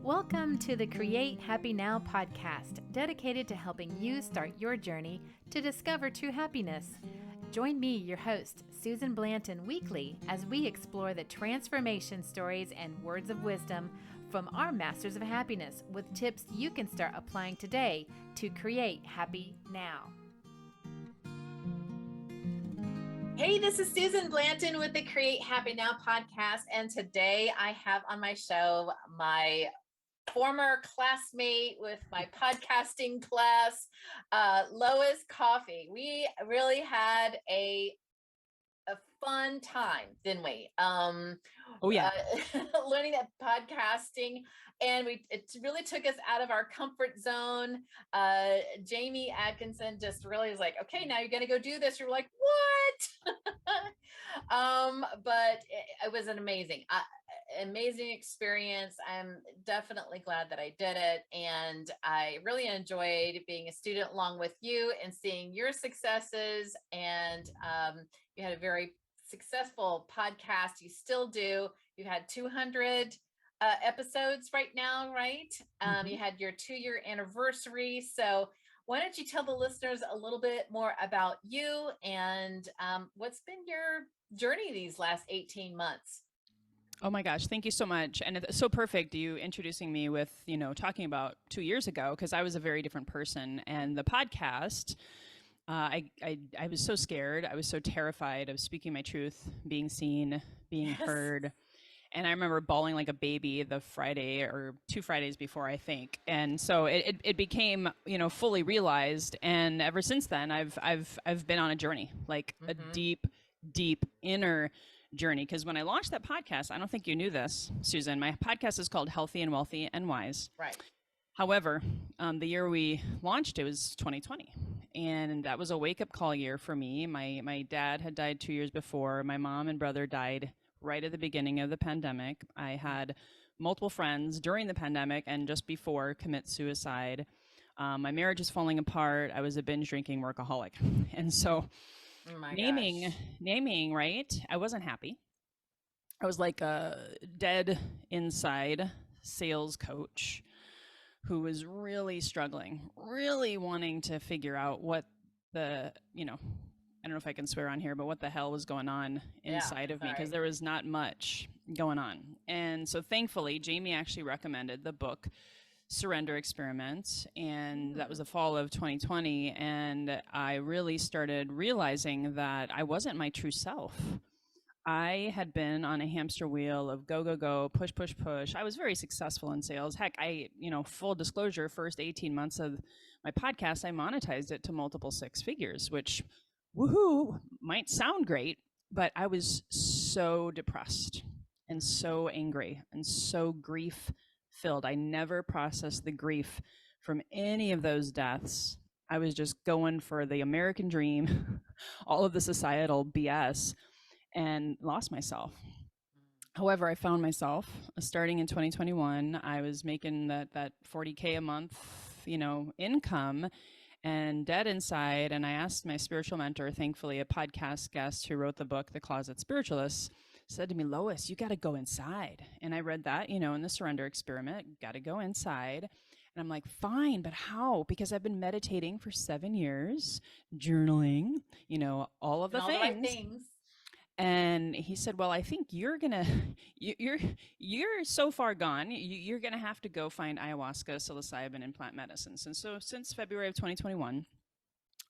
Welcome to the Create Happy Now podcast, dedicated to helping you start your journey to discover true happiness. Join me, your host, Susan Blanton, weekly as we explore the transformation stories and words of wisdom from our masters of happiness with tips you can start applying today to create happy now. Hey, this is Susan Blanton with the Create Happy Now podcast, and today I have on my show my former classmate with my podcasting class, Lois Koffi. We really had a fun time, didn't we? Learning that podcasting, and it really took us out of our comfort zone. Jamie Atkinson just really was like, okay, now you're going to go do this. You're like, what? But it was an amazing experience. I'm definitely glad that I did it. And I really enjoyed being a student along with you and seeing your successes. And you had a very successful podcast. You still do. You had 200 episodes right now, right? You had your 2-year anniversary. So why don't you tell the listeners a little bit more about you and what's been your journey these last 18 months? Oh my gosh, thank you so much. And it's so perfect you introducing me with, talking about 2 years ago, because I was a very different person. And the podcast, I was so scared. I was so terrified of speaking my truth, being seen, being heard. And I remember bawling like a baby the Friday or 2 Fridays before, I think. And so it became, fully realized. And ever since then, I've been on a journey, like a deep inner journey. Because when I launched that podcast, I don't think you knew this, Susan, my podcast is called Healthy and Wealthy and Wise. Right. However, the year we launched it was 2020. And that was a wake-up call year for me. My dad had died 2 years before. My mom and brother died right at the beginning of the pandemic. I had multiple friends during the pandemic and just before commit suicide. My marriage was falling apart. I was a binge drinking workaholic. And so naming, right? I wasn't happy. I was like a dead inside sales coach who was really struggling, really wanting to figure out what I don't know if I can swear on here, but what the hell was going on inside of me, because there was not much going on. And so thankfully, Jamie actually recommended the book Surrender Experiment, and that was the fall of 2020. And I really started realizing that I wasn't my true self. I had been on a hamster wheel of go, go, go, push, push, push. I was very successful in sales. Heck, full disclosure, first 18 months of my podcast, I monetized it to multiple 6 figures, which, woohoo, might sound great, but I was so depressed and so angry and so grief filled. I never processed the grief from any of those deaths. I was just going for the American dream, all of the societal BS, and lost myself. However, I found myself starting in 2021. I was making that 40K a month, income, and dead inside. And I asked my spiritual mentor, thankfully a podcast guest who wrote the book, The Closet Spiritualist, said to me, Lois, you got to go inside. And I read that, in the Surrender Experiment, got to go inside. And I'm like, fine, but how? Because I've been meditating for 7 years, journaling, all of the things. The right things. And he said, well, I think you're so far gone. You're going to have to go find ayahuasca, psilocybin, and plant medicines. And so since February of 2021,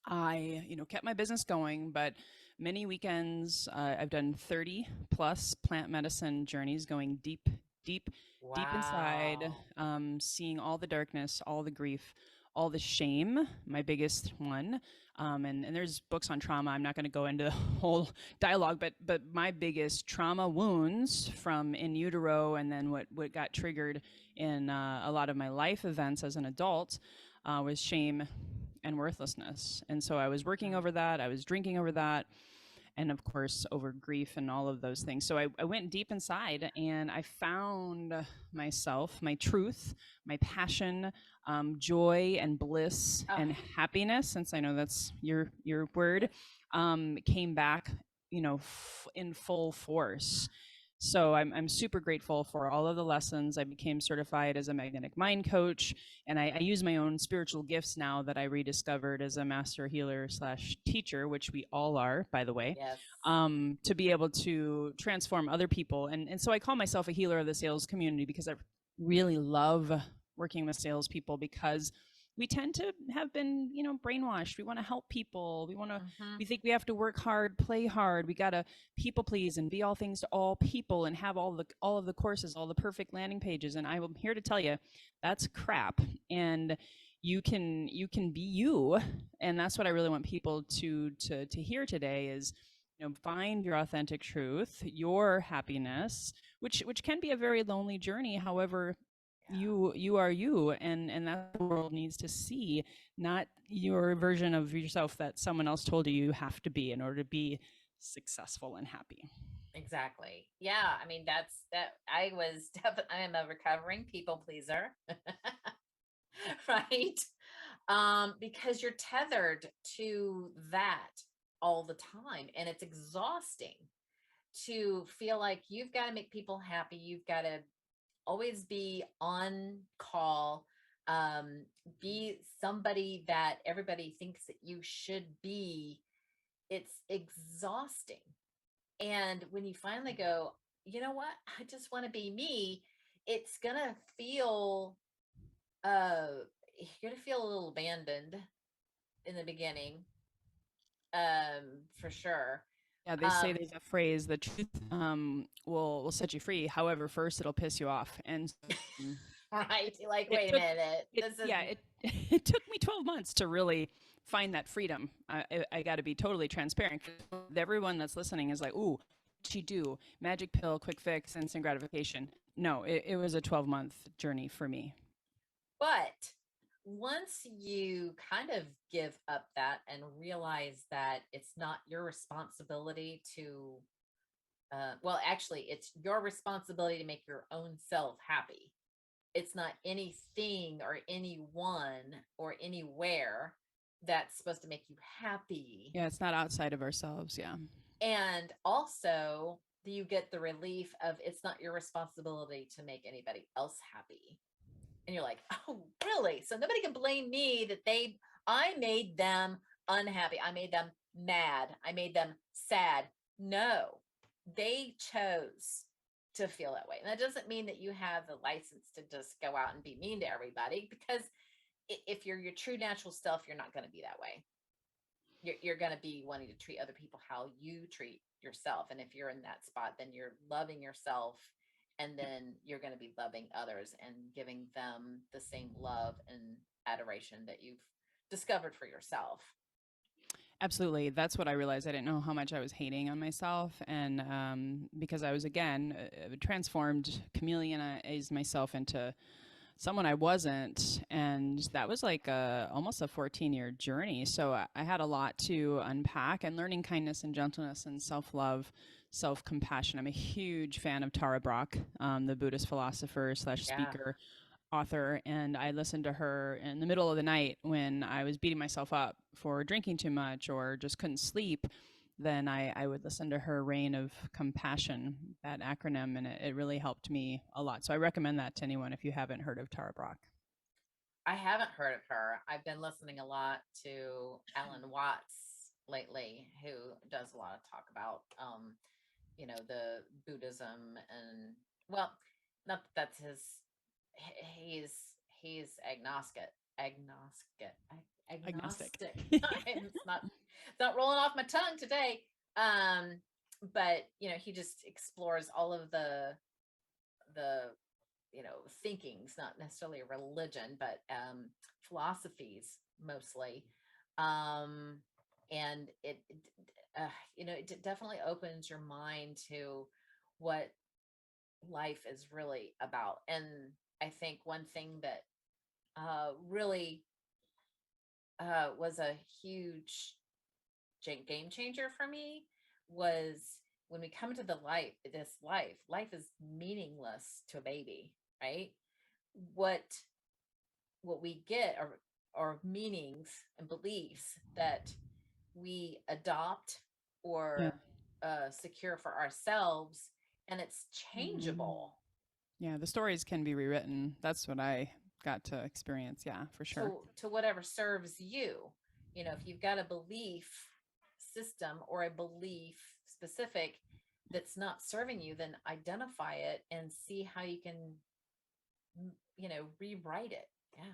I, kept my business going, but many weekends, I've done 30 plus plant medicine journeys, going deep inside, seeing all the darkness, all the grief, all the shame, my biggest one. And there's books on trauma. I'm not going to go into the whole dialogue, but my biggest trauma wounds from in utero, and then what got triggered in a lot of my life events as an adult was shame and worthlessness. And so I was working over that. I was drinking over that. And of course, over grief and all of those things. So I went deep inside and I found myself, my truth, my passion, joy and bliss and happiness, since I know that's your word, came back, in full force. So I'm super grateful for all of the lessons. I became certified as a magnetic mind coach, and I use my own spiritual gifts now that I rediscovered as a master healer slash teacher, which we all are, by the way, Yes. to be able to transform other people. And so I call myself a healer of the sales community because I really love working with salespeople, because we tend to have been, brainwashed. We want to help people. Mm-hmm. We think we have to work hard, play hard. We got to people please and be all things to all people and have all of the courses, all the perfect landing pages. And I'm here to tell you that's crap. And you can be you. And that's what I really want people to hear today is, find your authentic truth, your happiness, which can be a very lonely journey. However, Yeah. you are you, and that the world needs to see, not your version of yourself that someone else told you have to be in order to be successful and happy. Exactly. Yeah. I mean, that's that. I was definitely, I am a recovering people pleaser, right? Because you're tethered to that all the time. And it's exhausting to feel like you've got to make people happy. You've got to always be on call, um, be somebody that everybody thinks that you should be. It's exhausting. And when you finally go, you know what? I just want to be me. It's going to feel, uh, you're going to feel a little abandoned in the beginning, for sure. Yeah, they say Um, there's a phrase: the truth will set you free. However, first it'll piss you off. And right. You're like, it wait a took minute. it This yeah isn't, it it took me 12 months to really find that freedom. I got to be totally transparent. Everyone that's listening is like, ooh, what'd she do? Magic pill, quick fix, instant gratification. No, it was a 12-month journey for me. but once you kind of give up that and realize that it's not your responsibility to, well, actually, it's your responsibility to make your own self happy. It's not anything or anyone or anywhere that's supposed to make you happy. Yeah, it's not outside of ourselves. Yeah. And also, you get the relief of it's not your responsibility to make anybody else happy. And you're like, oh, really? So nobody can blame me that I made them unhappy. I made them mad. I made them sad. No, they chose to feel that way. And that doesn't mean that you have the license to just go out and be mean to everybody, because if you're your true natural self, you're not going to be that way. You're going to be wanting to treat other people how you treat yourself. And if you're in that spot, then you're loving yourself, and then you're going to be loving others and giving them the same love and adoration that you've discovered for yourself. Absolutely. That's what I realized. I didn't know how much I was hating on myself. And because I was, again, transformed, chameleonized myself into someone I wasn't. And that was like almost a 14-year journey. So I had a lot to unpack, and learning kindness and gentleness and self love, self compassion. I'm a huge fan of Tara Brach, the Buddhist philosopher slash Yeah. speaker, author, and I listened to her in the middle of the night when I was beating myself up for drinking too much or just couldn't sleep. Then I would listen to her Reign of Compassion, that acronym, and it really helped me a lot. So I recommend that to anyone if you haven't heard of Tara Brach. I haven't heard of her. I've been listening a lot to Alan Watts lately, who does a lot of talk about, the Buddhism, and, well, not that that's his, he's he's agnostic, Agnostic. agnostic. It's not rolling off my tongue today. Um, but he just explores all of the thinkings, not necessarily a religion, but philosophies mostly. Um, and it definitely opens your mind to what life is really about. And I think one thing that really was a huge game changer for me was when we come to life is meaningless to a baby, right? What what we get are meanings and beliefs that we adopt Yeah. or secure for ourselves and it's Mm. changeable Yeah, the stories can be rewritten. That's what I got to experience. Yeah, for sure. to whatever serves you. You know, if you've got a belief system or a belief specific that's not serving you, then identify it and see how you can, rewrite it. Yeah.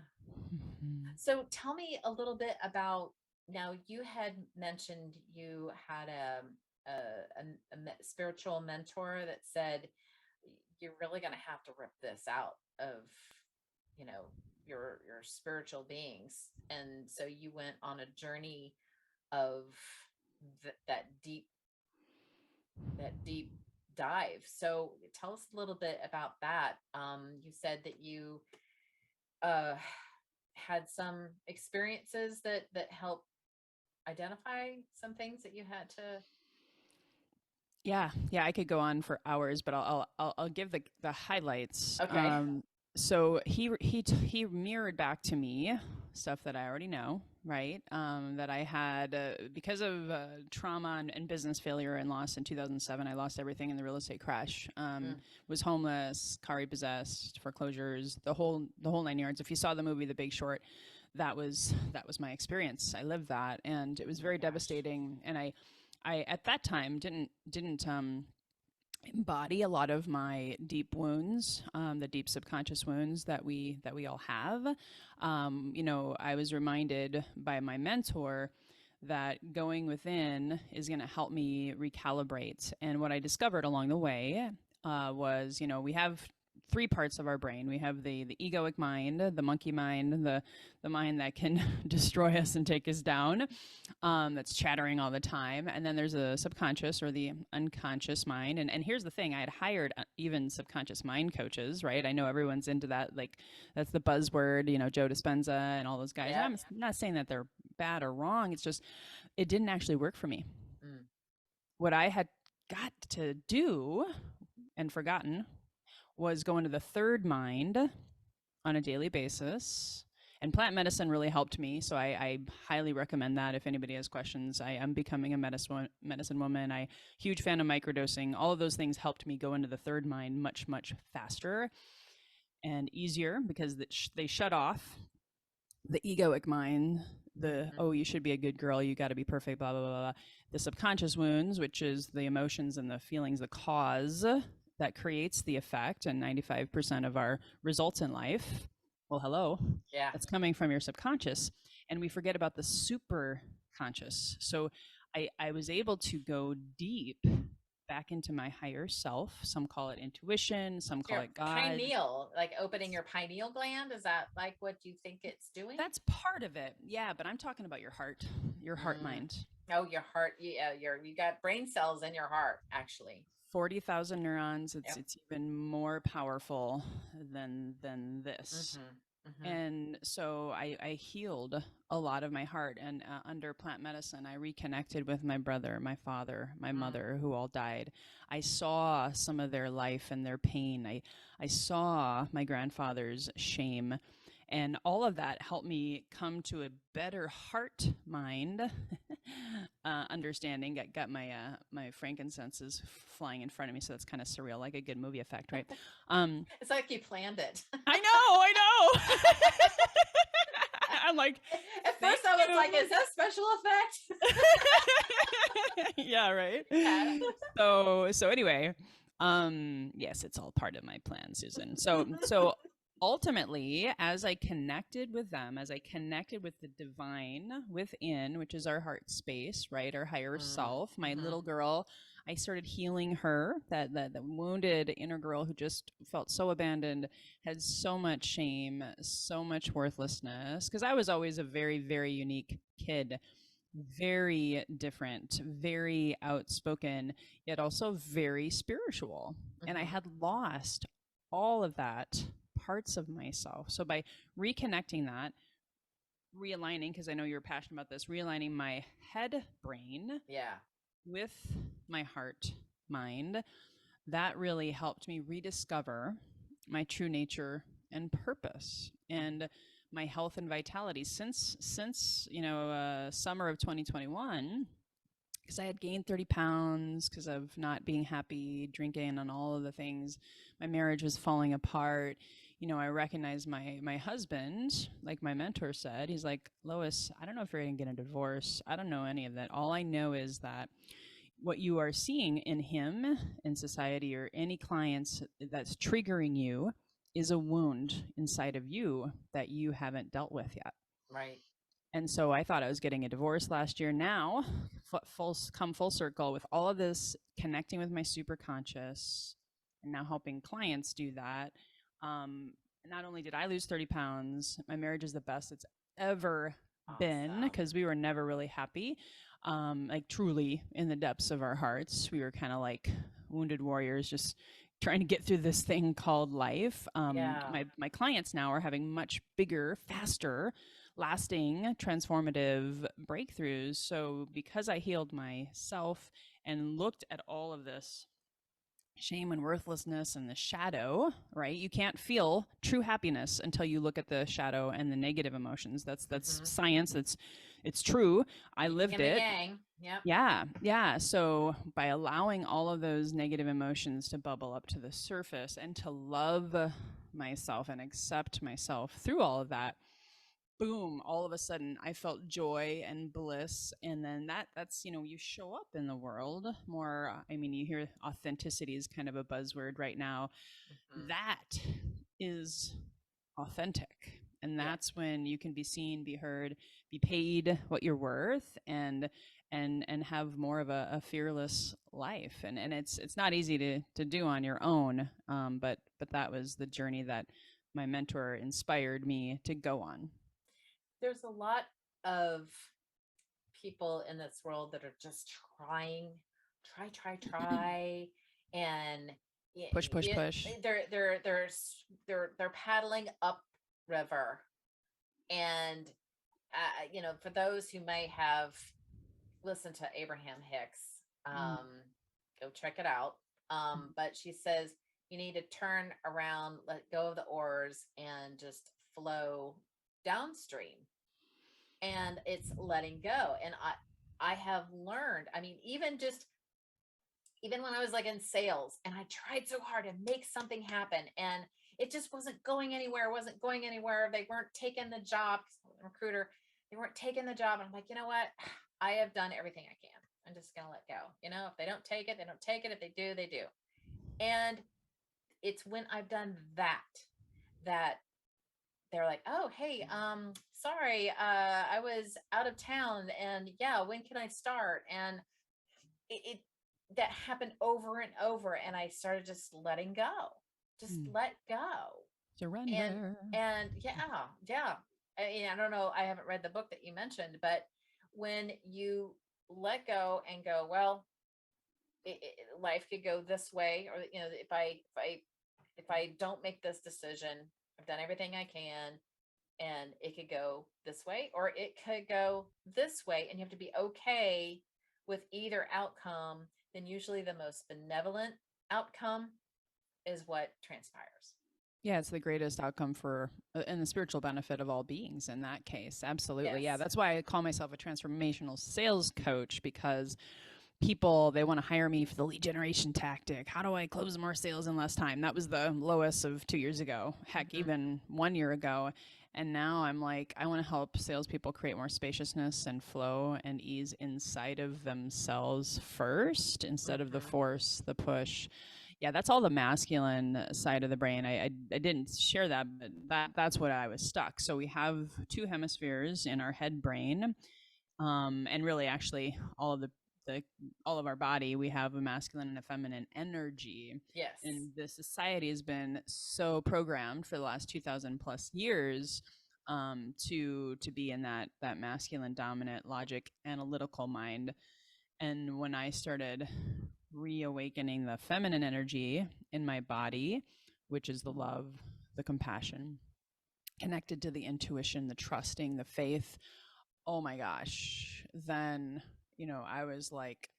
Mhm. So tell me a little bit about, now you had mentioned you had a spiritual mentor that said you're really going to have to rip this out of, you know, your spiritual beings. And so you went on a journey of that deep dive. So tell us a little bit about that. You said that you uh had some experiences that help identify some things that you had to. Yeah, yeah, I could go on for hours, but I'll give the highlights. Okay. So he mirrored back to me stuff that I already know, right? That I had because of trauma and business failure and loss in 2007. I lost everything in the real estate crash. Mm, Was homeless, car repossessed, foreclosures, the whole nine yards. If you saw the movie The Big Short, that was my experience. I lived that, and it was oh my very gosh. devastating. And I at that time didn't embody a lot of my deep wounds, the deep subconscious wounds that we all have. I was reminded by my mentor that going within is going to help me recalibrate. And what I discovered along the way was, we have three parts of our brain. We have the egoic mind, the monkey mind, the mind that can destroy us and take us down, that's chattering all the time. And then there's a subconscious or the unconscious mind. And here's the thing, I had hired even subconscious mind coaches, right? I know everyone's into that. Like, that's the buzzword, Joe Dispenza and all those guys. And Yep. I'm not saying that they're bad or wrong. It's just, it didn't actually work for me. Mm, What I had got to do and forgotten was go into the third mind on a daily basis. And plant medicine really helped me. So I highly recommend that if anybody has questions. I am becoming a medicine woman. I huge fan of microdosing. All of those things helped me go into the third mind much, much faster and easier because they shut off the egoic mind, the, mhm. oh, you should be a good girl, you got to be perfect, blah, blah, blah, blah. The subconscious wounds, which is the emotions and the feelings, the cause that creates the effect, and 95% of our results in life, well, hello, Yeah. that's coming from your subconscious. And we forget about the super conscious. So I was able to go deep back into my higher self. Some call it intuition, some call Your it God. pineal, like opening your pineal gland, is that like what you think it's doing? That's part of it. Yeah, but I'm talking about your heart Mm. mind. Oh, your heart. Yeah, you got brain cells in your heart, actually. 40,000 neurons. It's Yep. it's even more powerful than this. Mm-hmm. Mm-hmm. And so I healed a lot of my heart. And under plant medicine, I reconnected with my brother, my father, my Mm. mother, who all died. I saw some of their life and their pain. I saw my grandfather's shame. And all of that helped me come to a better heart mind understanding. Got my frankincenses flying in front of me, so that's kind of surreal, like a good movie effect, right? Um, It's like you planned it. I know. I'm like, At thank first, I was like, you. "Is that special effect?" Yeah, right. Yeah. So anyway, yes, it's all part of my plan, Susan. So ultimately, as I connected with them, as I connected with the divine within, which is our heart space, right, our higher Mm. self, my Mm-hmm. little girl, I started healing her, that the wounded inner girl who just felt so abandoned, had so much shame, so much worthlessness, because I was always a very, very unique kid, very different, very outspoken, yet also very spiritual. And I Mm-hmm. had lost all of that parts of myself. So by reconnecting that, realigning, because I know you're passionate about this, realigning my head brain Yeah. with my heart mind, that really helped me rediscover my true nature and purpose and my health and vitality since summer of 2021. because I had gained 30 pounds because of not being happy, drinking, and all of the things. My marriage was falling apart. I recognized my husband, like my mentor said. He's like, Lois, I don't know if you're going to get a divorce. I don't know any of that. All I know is that what you are seeing in him, in society, or any clients that's triggering you is a wound inside of you that you haven't dealt with yet. Right. And so I thought I was getting a divorce last year. Now, come full circle with all of this, connecting with my super conscious, and now helping clients do that. Not only did I lose 30 pounds, my marriage is the best it's ever been, Awesome. because we were never really happy. Like truly in the depths of our hearts, we were kind of like wounded warriors, just trying to get through this thing called life. Yeah. My clients now are having much bigger, faster, lasting, transformative breakthroughs. So because I healed myself and looked at all of this shame and worthlessness and the shadow, right? You can't feel true happiness until you look at the shadow and the negative emotions. That's Mm-hmm. science. It's true. I Yin lived and the it. yang. Yep. Yeah. So by allowing all of those negative emotions to bubble up to the surface and to love myself and accept myself through all of that, boom, all of a sudden I felt joy and bliss. And then that's you show up in the world more. I mean, you hear authenticity is kind of a buzzword right now. Mm-hmm. That is authentic, and Yeah. that's when you can be seen, be heard, be paid what you're worth, and have more of a fearless life. And it's not easy to do on your own, but that was the journey that my mentor inspired me to go on. There's a lot of people in this world that are just try, and Push, push, push. they're paddling up river, and for those who may have listened to Abraham Hicks, Mm. go check it out. But she says you need to turn around, let go of the oars, and just flow downstream, and it's letting go. And I have learned, I mean, even when I was like in sales and I tried so hard to make something happen, and it just wasn't going anywhere, they weren't taking the job. Recruiter, they weren't taking the job, and I'm like, you know what, I have done everything I can. I'm just gonna let go. If they don't take it, they don't take it. If they do, they do. And it's when I've done that they're like, oh, hey, sorry, I was out of town, and yeah, when can I start? And it that happened over and over, and I started just letting go, just Mm. let go. and Surrender. and yeah, I don't know, I haven't read the book that you mentioned, but when you let go and go, well, life could go this way, or if I don't make this decision, I've done everything I can, and it could go this way or it could go this way, and you have to be okay with either outcome. Then usually the most benevolent outcome is what transpires. Yeah, it's the greatest outcome for and the spiritual benefit of all beings in that case. Absolutely. Yeah, Yes. that's why I call myself a transformational sales coach, because people, they want to hire me for the lead generation tactic. How do I close more sales in less time? That was the lowest of 2 years ago. Heck, Hmm. even 1 year ago. And now I'm like, I want to help salespeople create more spaciousness and flow and ease inside of themselves first, instead of the Hmm. force, the push. Yeah, that's all the masculine side of the brain. I didn't share that, but that's what I was stuck. So we have two hemispheres in our head brain, and really actually the all of our body, we have a masculine and a feminine energy. Yes. And the society has been so programmed for the last 2000 plus years, to be in that masculine dominant logic analytical mind. And when I started reawakening the feminine energy in my body, which is the love, the compassion, connected to the intuition, the trusting, the faith, oh my gosh, then, I was like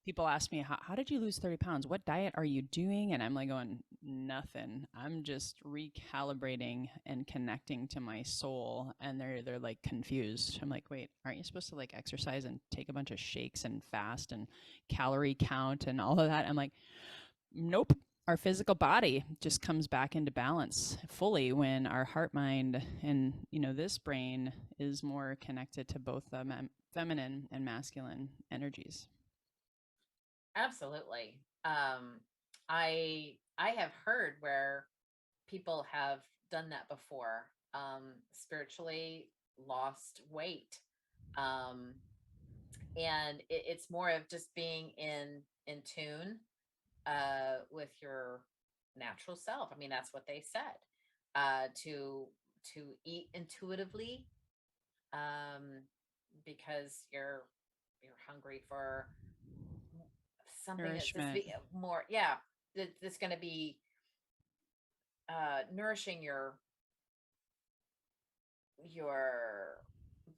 people ask me, how did you lose 30 pounds? What diet are you doing? And I'm like going, nothing. I'm just recalibrating and connecting to my soul. And they're like confused. I'm like, wait, aren't you supposed to like exercise and take a bunch of shakes and fast and calorie count and all of that? I'm like, nope. Our physical body just comes back into balance fully when our heart, mind, and this brain is more connected to both the feminine and masculine energies. Absolutely. I have heard where people have done that before, spiritually lost weight. Um, and it's more of just being in tune with your natural self. I mean, that's what they said. To eat intuitively, um, because you're hungry for something that's just Nourishment. be more, yeah, that's going to be nourishing your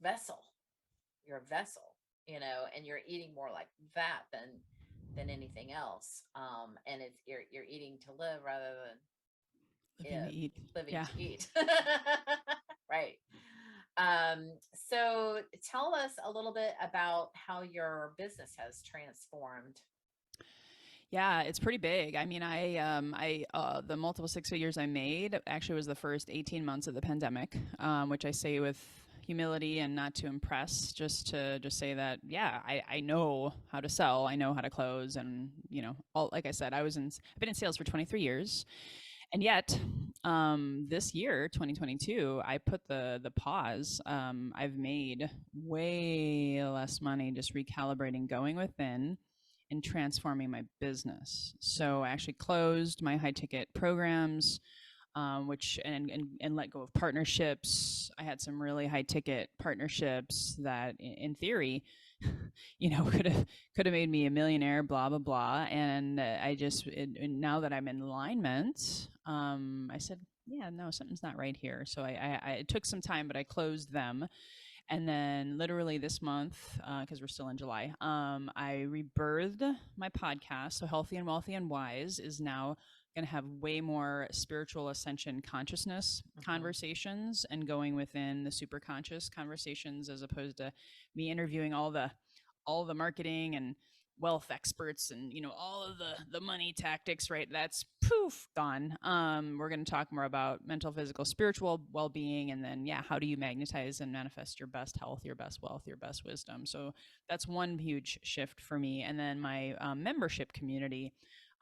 vessel, your vessel, and you're eating more like that than anything else. And it's you're eating to live rather than Living to eat. living Yeah. to eat. Right. So tell us a little bit about how your business has transformed. Yeah, it's pretty big. I mean, the multiple six figures I made actually was the first 18 months of the pandemic, which I say with humility and not to impress, just say that, yeah, I know how to sell, I know how to close. And, like I said, I've been in sales for 23 years. And yet, this year, 2022, I put the pause. I've made way less money just recalibrating, going within, and transforming my business. So I actually closed my high ticket programs, which and let go of partnerships. I had some really high ticket partnerships that, in theory, could have made me a millionaire. Blah blah blah. And now that I'm in alignment, I said, yeah, no, something's not right here. So it took some time, but I closed them. And then literally this month, because we're still in July, I rebirthed my podcast. So Healthy and Wealthy and Wise is now going to have way more spiritual ascension consciousness conversations and going within the super conscious conversations, as opposed to me interviewing all the marketing and wealth experts and all of the money tactics, right? That's poof gone. We're going to talk more about mental, physical, spiritual well-being, and then how do you magnetize and manifest your best health, your best wealth, your best wisdom. So that's one huge shift for me. And then my membership community,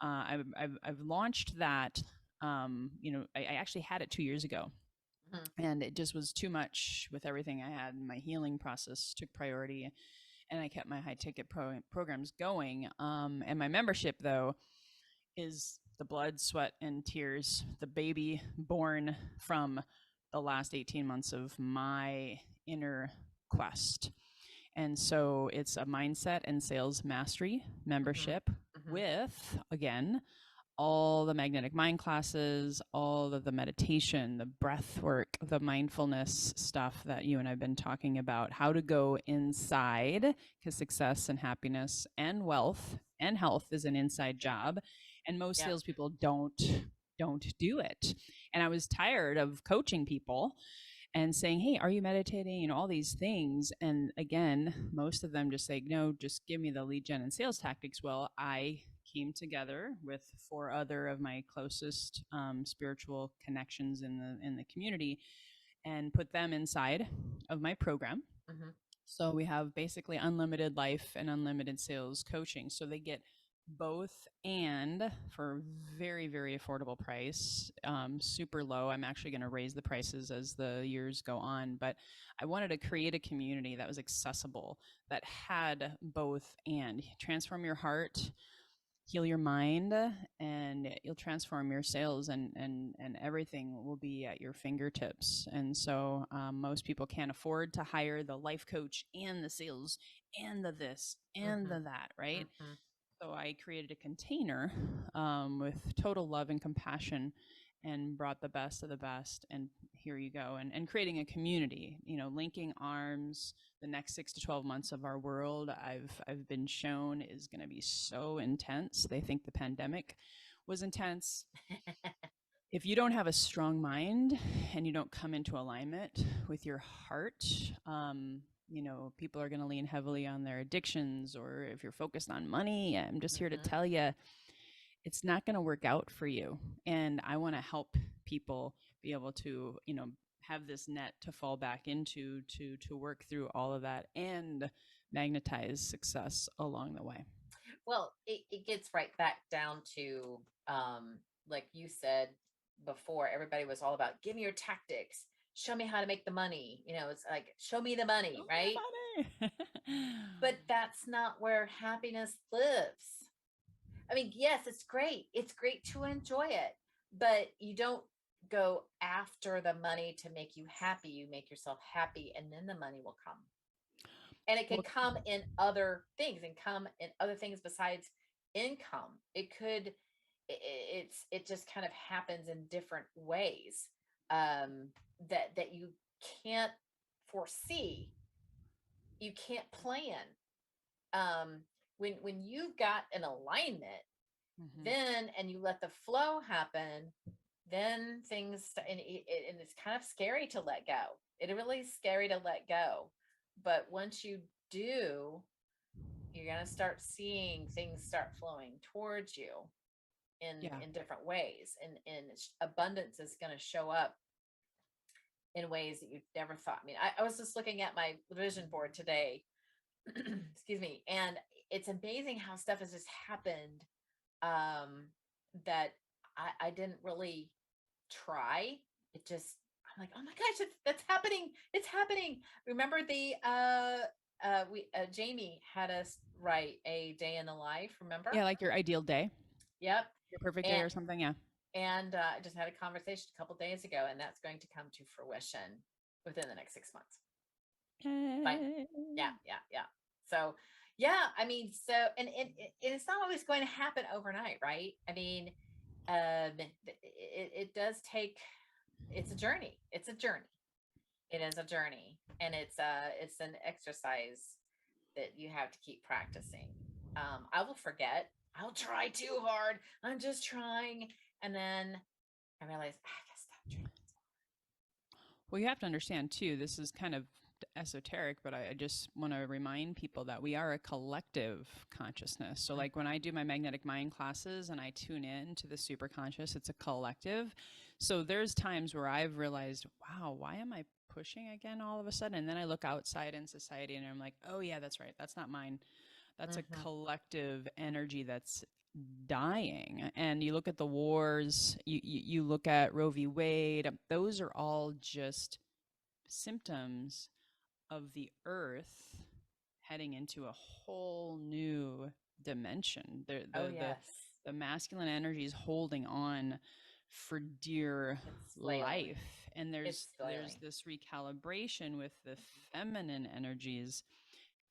I've launched that. I actually had it 2 years ago, and it just was too much with everything I had. My healing process took priority, and I kept my high ticket programs going. And my membership, though, is the blood, sweat, and tears, the baby born from the last 18 months of my inner quest. And so it's a mindset and sales mastery membership with, again, all the magnetic mind classes, all of the meditation, the breath work, the mindfulness stuff that you and I've been talking about, how to go inside, because success and happiness and wealth and health is an inside job. And most Yeah. salespeople don't do it. And I was tired of coaching people and saying, hey, are you meditating? All these things. And again, most of them just say, no, just give me the lead gen and sales tactics. Well, I came together with 4 other of my closest spiritual connections in the community and put them inside of my program. So we have basically unlimited life and unlimited sales coaching. So they get both, and for very, very affordable price, super low. I'm actually going to raise the prices as the years go on, but I wanted to create a community that was accessible, that had both, and transform your heart, heal your mind, and you'll transform your sales, and everything will be at your fingertips. And so most people can't afford to hire the life coach and the sales and the this and the that, right? So I created a container with total love and compassion, and brought the best of the best and here you go. And creating a community, linking arms. The next 6 to 12 months of our world, I've been shown, is going to be so intense. They think the pandemic was intense. If you don't have a strong mind and you don't come into alignment with your heart, people are going to lean heavily on their addictions, or if you're focused on money, I'm just here to tell you, it's not going to work out for you. And I want to help people be able to, have this net to fall back into, to work through all of that and magnetize success along the way. Well, it gets right back down to, like you said before, everybody was all about, give me your tactics, show me how to make the money. It's like, show me the money, right? But that's not where happiness lives. I mean, yes, it's great. It's great to enjoy it, but you don't go after the money to make you happy. You make yourself happy, and then the money will come. And it can come in other things, and come in other things besides income. It just kind of happens in different ways, that you can't foresee. You can't plan. When you've got an alignment, then, and you let the flow happen, then things, and it's kind of scary to let go. It really is scary to let go. But once you do, you're going to start seeing things start flowing towards you in different ways. And abundance is going to show up in ways that you never thought. I mean, I was just looking at my vision board today, excuse me, and it's amazing how stuff has just happened, that I didn't really try. It just, I'm like, oh my gosh, that's happening. It's happening. Remember Jamie had us write a day in the life. Remember? Yeah, like your ideal day. Yep. Your perfect day or something. Yeah. And I just had a conversation a couple days ago, and that's going to come to fruition within the next 6 months. Fine. Yeah. So, yeah, I mean, so, and it's not always going to happen overnight, right? I mean, it does take, it's a journey. It is a journey, and it's an exercise that you have to keep practicing. I will forget. I'll try too hard. I'm just trying. And then I realize, I gotta stop trying. Well, you have to understand too, this is kind of esoteric, but I just want to remind people that we are a collective consciousness. So like when I do my magnetic mind classes and I tune in to the super conscious, it's a collective. So there's times where I've realized, wow, why am I pushing again all of a sudden? And then I look outside in society and I'm like, oh yeah, that's right. That's not mine. That's a collective energy that's dying. And you look at the wars, you look at Roe v. Wade, those are all just symptoms of the earth heading into a whole new dimension. The masculine energy is holding on for dear life. And there's this recalibration with the feminine energies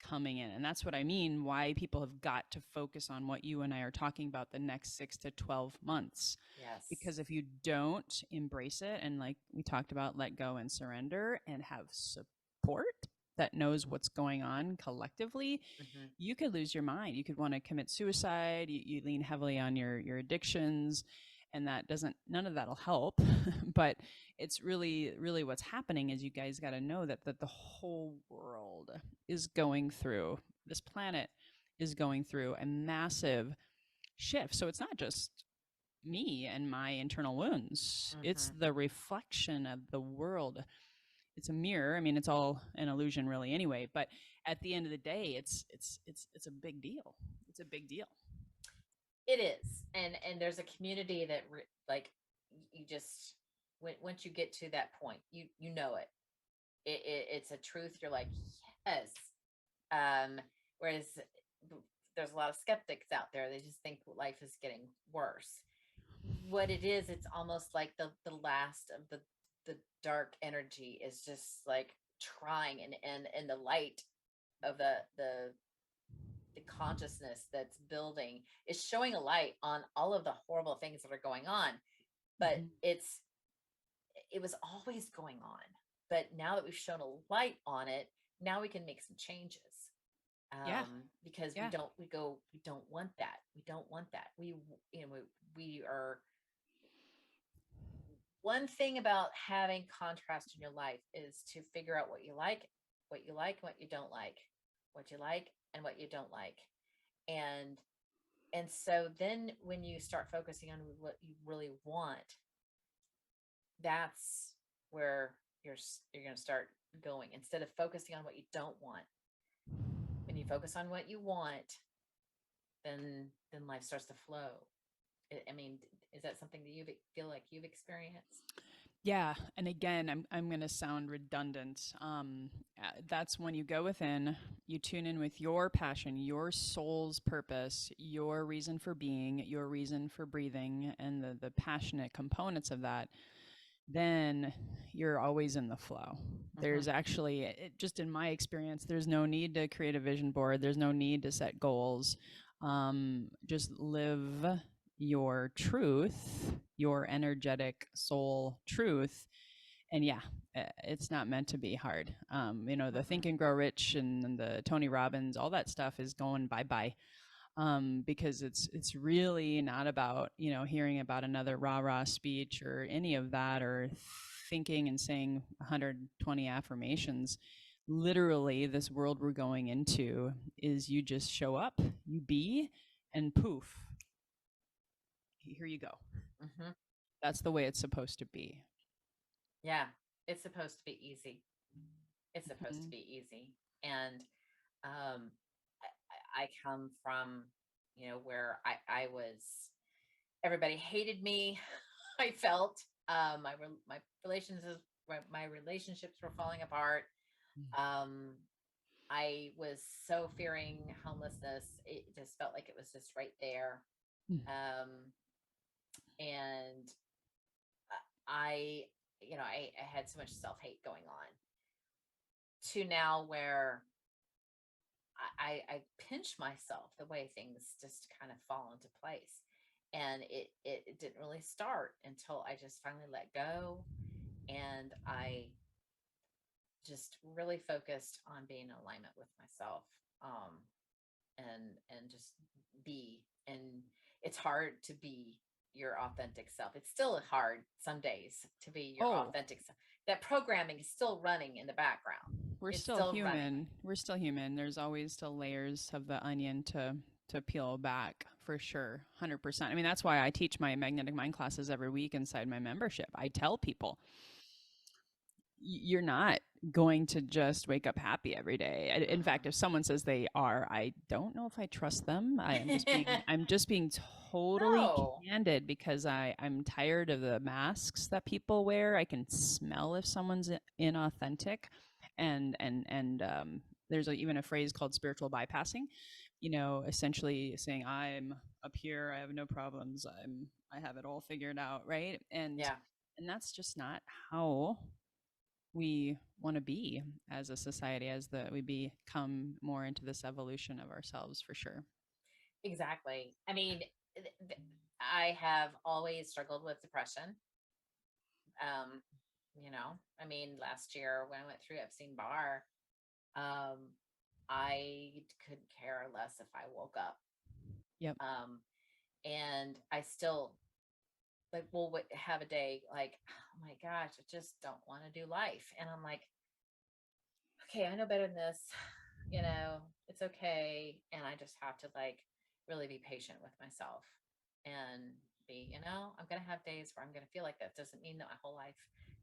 coming in. And that's what I mean, why people have got to focus on what you and I are talking about the next 6 to 12 months. Yes. Because if you don't embrace it and, like we talked about, let go and surrender and have support that knows what's going on collectively, you could lose your mind. You could want to commit suicide. You lean heavily on your addictions, and none of that'll help. But it's really, really what's happening is you guys got to know that the whole world is going through, this planet is going through a massive shift. So it's not just me and my internal wounds. It's the reflection of the world. It's a mirror. I mean, it's all an illusion really anyway, but at the end of the day, it's a big deal. It's a big deal. It is. And there's a community that like you just, once you get to that point, you know it. It's a truth. You're like, yes. Whereas there's a lot of skeptics out there. They just think life is getting worse. What it is, it's almost like the last of the dark energy is just like trying, and the light of the consciousness that's building is showing a light on all of the horrible things that are going on. But it's it was always going on. But now that we've shown a light on it, now we can make some changes. Yeah. Because Yeah. we don't want that. We don't want that. You know, we are, one thing about having contrast in your life is to figure out what you like, and what you don't like, what you like and what you don't like. And so then when you start focusing on what you really want, that's where you're going to start going, instead of focusing on what you don't want. When you focus on what you want, then life starts to flow. I mean, is that something that you feel like you've experienced? Yeah, and again, I'm going to sound redundant. That's when you go within, you tune in with your passion, your soul's purpose, your reason for being, your reason for breathing, and the passionate components of that. Then you're always in the flow. Mm-hmm. There's actually, just in my experience, there's no need to create a vision board. There's no need to set goals. Just live your truth, your energetic soul truth. And yeah, it's not meant to be hard. The Mm-hmm. Think and Grow Rich and the Tony Robbins, all that stuff is going bye bye, because it's really not about hearing about another rah rah speech or any of that, or thinking and saying 120 affirmations. Literally, this world we're going into is you just show up, you be, and poof, here you go. Mm-hmm. That's the way it's supposed to be. Yeah, it's supposed to be easy. It's supposed to Mhm. be easy. And um, I come from, where I was, everybody hated me. I felt my my relationships were falling apart. Um, I was so fearing homelessness. It just felt like it was just right there. Mm. Um, and I, I had so much self hate going on, to now where I pinch myself the way things just kind of fall into place. And it didn't really start until I just finally let go, and I just really focused on being in alignment with myself. Um, and just be. And it's hard to be your authentic self. It's still hard some days to be your Oh, authentic self. That programming is still running in the background. we're It's still still running. human. We're still human. There's always still layers of the onion to peel back, for sure. 100%. I mean, that's why I teach my magnetic mind classes every week inside my membership. I tell people, you're not going to just wake up happy every day. In Mm-hmm. fact, if someone says they are, I don't know if I trust them. I'm just being totally No. candid, because I'm tired of the masks that people wear. I can smell if someone's inauthentic. And there's even a phrase called spiritual bypassing, essentially saying, I'm up here, I have no problems, I have it all figured out, right? and Yeah, and that's just not how we want to be as a society, as we become more into this evolution of ourselves, for sure. exactly. I mean, I have always struggled with depression. Um, I mean, last year when I went through Epstein-Barr, um, I couldn't care less if I woke up. Yep. Um, and I still, like, will have a day like, oh my gosh, I just don't want to do life. And I'm like, okay, I know better than this. It's okay. And I just have to, like, really be patient with myself, and be, I'm going to have days where I'm going to feel like that. Doesn't mean that my whole life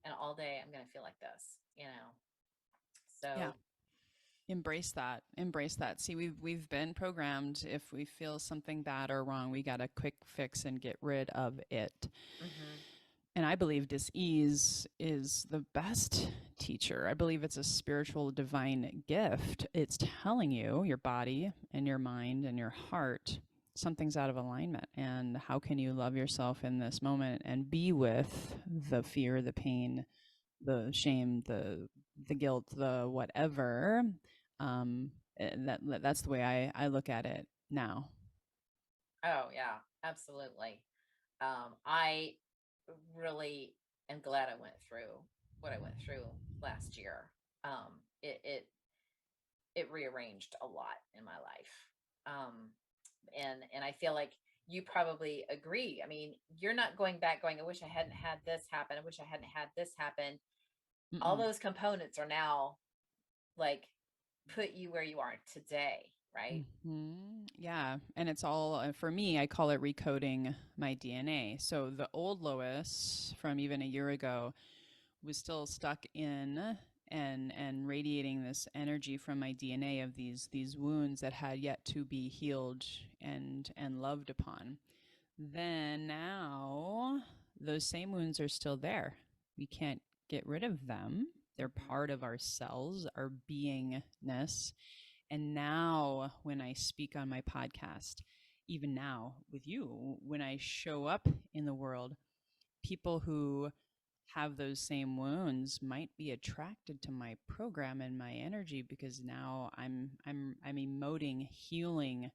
and all day I'm going to feel like this. Yeah. So, Embrace that. See, we've been programmed, if we feel something bad or wrong, we got a quick fix and get rid of it. hmm. And I believe dis-ease is the best teacher. I believe it's a spiritual divine gift. It's telling you, your body and your mind and your heart, something's out of alignment. And how can you love yourself in this moment and be with the fear, the pain, the shame, the guilt, the whatever. That's the way I look at it now. Oh, yeah, absolutely. I really am glad I went through what I went through last year. It it rearranged a lot in my life. And I feel like you probably agree. I mean, you're not going back going, I wish I hadn't had this happen. I wish I hadn't had this happen. All Mm-mm. those components are now like put you where you are today, right? Yeah. And it's all, for me, I call it recoding my DNA. So the old Lois from even a year ago was still stuck in and radiating this energy from my DNA of these wounds that had yet to be healed and loved upon. Then now those same wounds are still there. We can't get rid of them. They're Mm-hmm. part of ourselves, our beingness. And now, when I speak on my podcast, even now with you, when I show up in the world, people who have those same wounds might be attracted to my program and my energy because now I'm emoting healing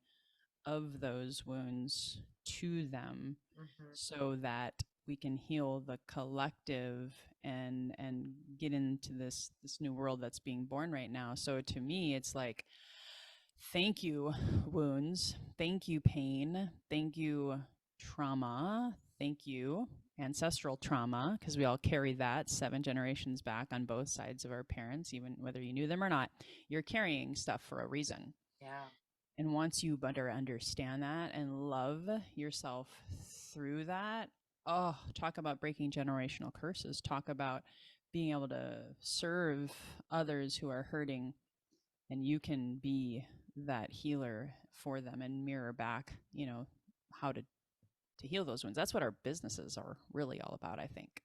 of those wounds to them Mm-hmm. so that we can heal the collective and get into this new world that's being born right now. So to me it's like, thank you wounds, thank you pain, thank you trauma, thank you ancestral trauma, because we all carry that 7 generations back on both sides of our parents, even whether you knew them or not. You're carrying stuff for a reason. Yeah. And once you better understand that and love yourself through that, oh, talk about breaking generational curses. Talk about being able to serve others who are hurting, and you can be that healer for them and mirror back, how to heal those wounds. That's what our businesses are really all about, I think.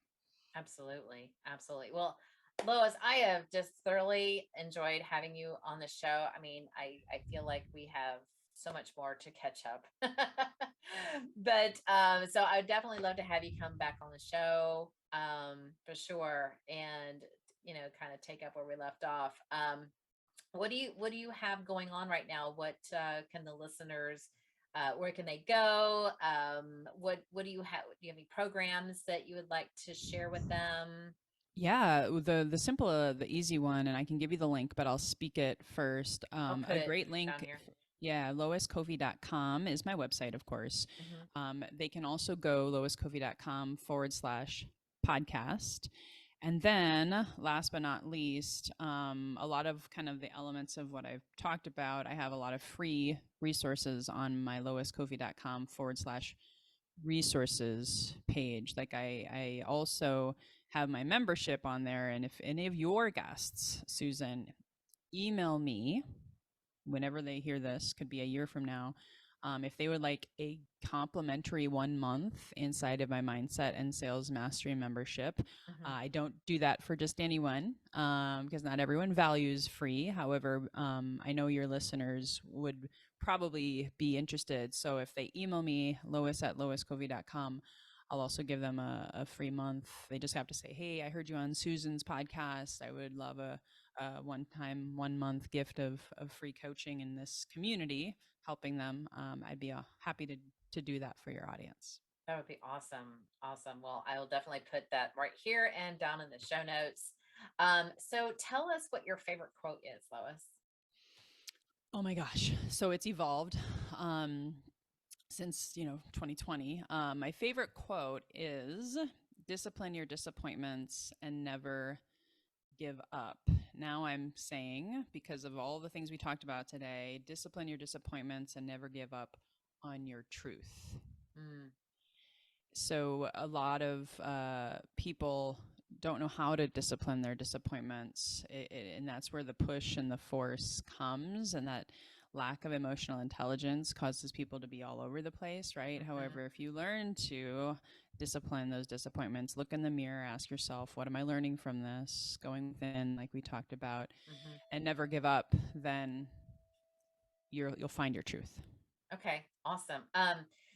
Absolutely. Absolutely. Well, Lois, I have just thoroughly enjoyed having you on the show. I mean, I feel like we have so much more to catch up. But so I would definitely love to have you come back on the show, for sure, and kind of take up where we left off. What do you have going on right now? What can the listeners, where can they go? What do you have? Do you have any programs that you would like to share with them? Yeah, the simple, the easy one, and I can give you the link, but I'll speak it first. I'll put A it great down link, here. yeah, loiskoffi.com is my website, of course. Hmm. They can also go loiskoffi.com/podcast. And then, last but not least, a lot of kind of the elements of what I've talked about. I have a lot of free resources on my loiskoffi.com/resources page. Like I also have my membership on there. And if any of your guests, Susan, email me whenever they hear this, could be a year from now, if they would like a complimentary 1 month inside of my mindset and sales mastery membership. Hmm. I don't do that for just anyone, because not everyone values free. However, I know your listeners would probably be interested. So if they email me, lois@loiskoffi.com, I'll also give them a free month. They just have to say, hey, I heard you on Susan's podcast. I would love a one-time 1 month gift of free coaching in this community, helping them. I'd be happy to do that for your audience. That would be awesome. Awesome. Well, I will definitely put that right here and down in the show notes. So tell us what your favorite quote is, Lois. Oh my gosh. So it's evolved since 2020. My favorite quote is, discipline your disappointments and never give up. Now I'm saying, because of all the things we talked about today, discipline your disappointments and never give up on your truth. Mm, So a lot of people don't know how to discipline their disappointments, and that's where the push and the force comes, and that lack of emotional intelligence causes people to be all over the place, right? hmm. However, if you learn to discipline those disappointments, look in the mirror, ask yourself, what am I learning from this, going within, like we talked about, Hmm. and never give up, then you'll find your truth. Okay. Awesome.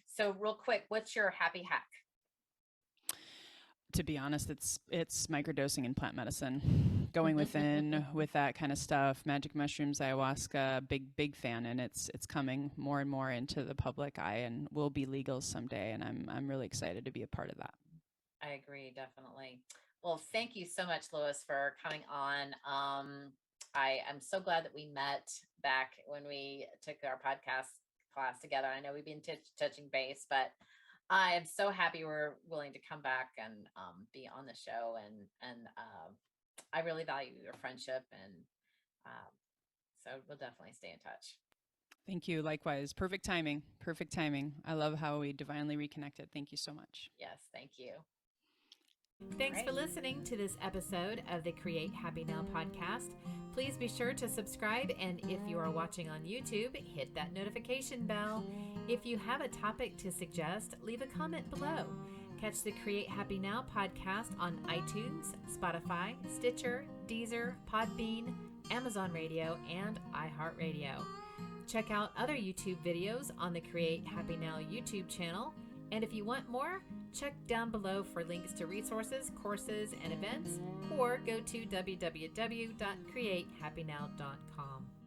So real quick, what's your happy hack? To be honest, it's microdosing in plant medicine, going within with that kind of stuff. Magic mushrooms, ayahuasca, big fan, and it's coming more and more into the public eye, and will be legal someday. And I'm really excited to be a part of that. I agree, definitely. Well, thank you so much, Lois, for coming on. I am so glad that we met back when we took our podcast class together. I know we've been touching base, but I am so happy we're willing to come back and be on the show. And I really value your friendship, and um, so we'll definitely stay in touch. Thank you. Likewise. Perfect timing. Perfect timing. I love how we divinely reconnected. Thank you so much. Yes, thank you. Thanks for listening to this episode of the Create Happy Now podcast. Please be sure to subscribe, and if you are watching on YouTube, hit that notification bell. If you have a topic to suggest, leave a comment below. Catch the Create Happy Now podcast on iTunes, Spotify, Stitcher, Deezer, Podbean, Amazon Radio, and iHeartRadio. Check out other YouTube videos on the Create Happy Now YouTube channel. And if you want more, check down below for links to resources, courses, and events, or go to www.createhappynow.com.